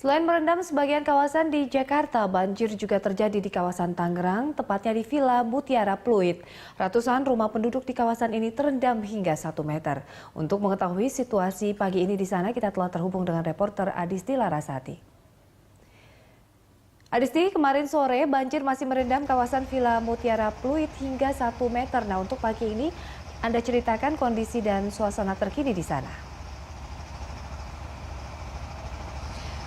Selain merendam sebagian kawasan di Jakarta, banjir juga terjadi di kawasan Tangerang, tepatnya di Villa Mutiara Pluit. Ratusan rumah penduduk di kawasan ini terendam hingga 1 meter. Untuk mengetahui situasi pagi ini di sana, kita telah terhubung dengan reporter Adisti Larasati. Adisti, kemarin sore banjir masih merendam kawasan Villa Mutiara Pluit hingga 1 meter. Nah, untuk pagi ini, Anda ceritakan kondisi dan suasana terkini di sana.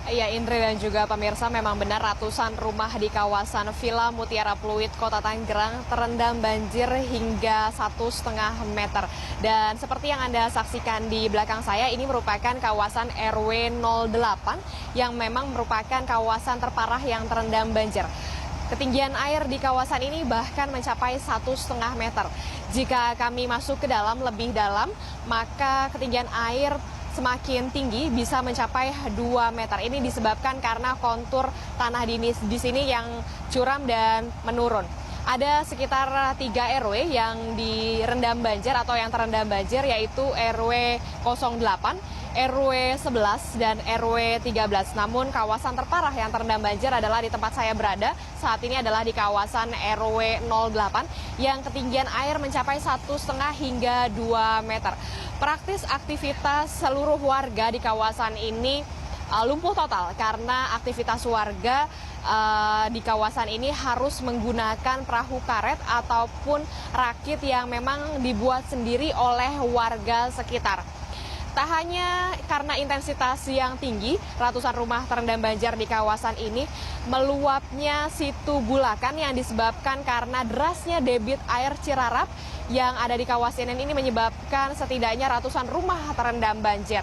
Ya, Indri dan juga pemirsa, memang benar ratusan rumah di kawasan Villa Mutiara Pluit, Kota Tangerang terendam banjir hingga 1,5 meter. Dan seperti yang Anda saksikan di belakang saya, ini merupakan kawasan RW 08 yang memang merupakan kawasan terparah yang terendam banjir. Ketinggian air di kawasan ini bahkan mencapai 1,5 meter. Jika kami masuk ke dalam lebih dalam, maka ketinggian air semakin tinggi bisa mencapai 2 meter. Ini disebabkan karena kontur tanah di sini yang curam dan menurun. Ada sekitar 3 RW yang direndam banjir atau yang terendam banjir, yaitu RW 08, RW 11, dan RW 13. Namun kawasan terparah yang terendam banjir adalah di tempat saya berada. Saat ini adalah di kawasan RW 08 yang ketinggian air mencapai 1,5 hingga 2 meter. Praktis aktivitas seluruh warga di kawasan ini lumpuh total karena aktivitas warga di kawasan ini harus menggunakan perahu karet ataupun rakit yang memang dibuat sendiri oleh warga sekitar. Tak hanya karena intensitas yang tinggi, ratusan rumah terendam banjir di kawasan ini, meluapnya situ Bulakan yang disebabkan karena derasnya debit air Cirarap yang ada di kawasan ini menyebabkan setidaknya ratusan rumah terendam banjir.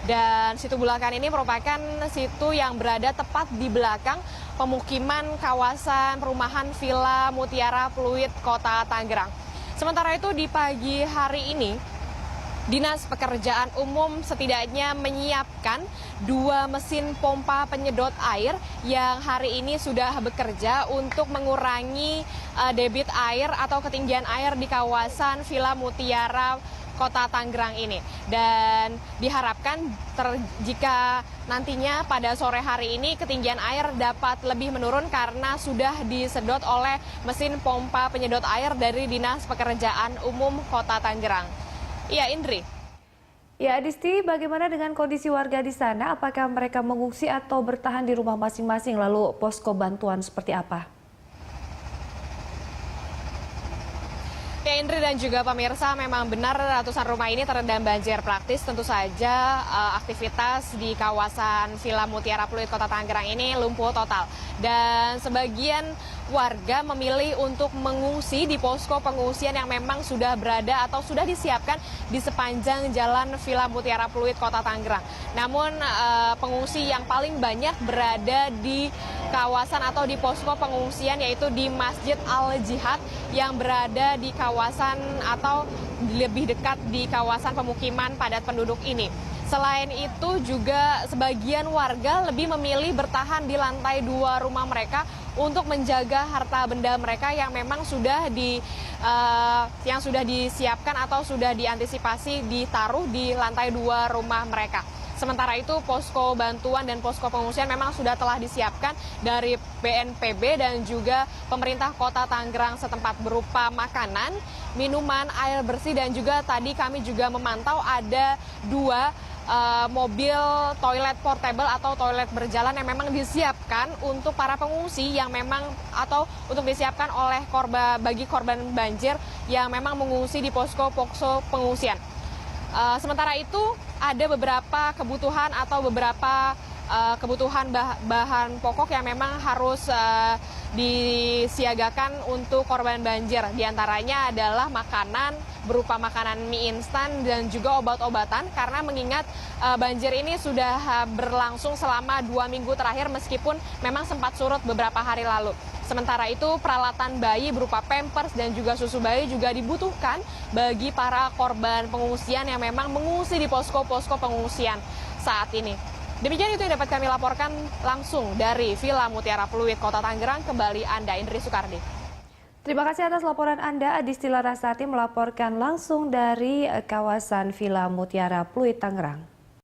Dan situ Bulakan ini merupakan situ yang berada tepat di belakang pemukiman kawasan perumahan Villa Mutiara Pluit, Kota Tangerang. Sementara itu di pagi hari ini, Dinas Pekerjaan Umum setidaknya menyiapkan 2 mesin pompa penyedot air yang hari ini sudah bekerja untuk mengurangi debit air atau ketinggian air di kawasan Villa Mutiara Kota Tangerang ini. Dan diharapkan jika nantinya pada sore hari ini ketinggian air dapat lebih menurun karena sudah disedot oleh mesin pompa penyedot air dari Dinas Pekerjaan Umum Kota Tangerang. Iya, Indri. Ya, Adisti, bagaimana dengan kondisi warga di sana? Apakah mereka mengungsi atau bertahan di rumah masing-masing? Lalu posko bantuan seperti apa? Ya, Indri dan juga pemirsa, memang benar ratusan rumah ini terendam banjir. Praktis tentu saja aktivitas di kawasan Villa Mutiara Pluit, Kota Tangerang ini lumpuh total. Dan sebagian warga memilih untuk mengungsi di posko pengungsian yang memang sudah berada atau sudah disiapkan di sepanjang jalan Villa Mutiara Pluit, Kota Tangerang. Namun pengungsi yang paling banyak berada di kawasan atau di posko pengungsian, yaitu di Masjid Al-Jihad yang berada di kawasan atau lebih dekat di kawasan pemukiman padat penduduk ini. Selain itu juga sebagian warga lebih memilih bertahan di lantai 2 rumah mereka untuk menjaga harta benda mereka yang memang sudah disiapkan atau sudah diantisipasi ditaruh di lantai 2 rumah mereka. Sementara itu posko bantuan dan posko pengungsian memang sudah telah disiapkan dari BNPB dan juga pemerintah Kota Tangerang setempat berupa makanan, minuman, air bersih, dan juga tadi kami juga memantau ada 2 mobil toilet portable atau toilet berjalan yang memang disiapkan untuk para pengungsi yang memang atau untuk disiapkan oleh bagi korban banjir yang memang mengungsi di posko pengungsian. Sementara itu ada beberapa kebutuhan atau beberapa kebutuhan bahan pokok yang memang harus disiagakan untuk korban banjir. Di antaranya adalah makanan berupa makanan mie instan dan juga obat-obatan karena mengingat banjir ini sudah berlangsung selama 2 minggu terakhir meskipun memang sempat surut beberapa hari lalu. Sementara itu peralatan bayi berupa pampers dan juga susu bayi juga dibutuhkan bagi para korban pengungsian yang memang mengungsi di posko-posko pengungsian saat ini. Demikian itu yang dapat kami laporkan langsung dari Villa Mutiara Pluit, Kota Tangerang. Kembali Anda, Indri Soekardi. Terima kasih atas laporan Anda, Adisti Larasati melaporkan langsung dari kawasan Villa Mutiara Pluit, Tangerang.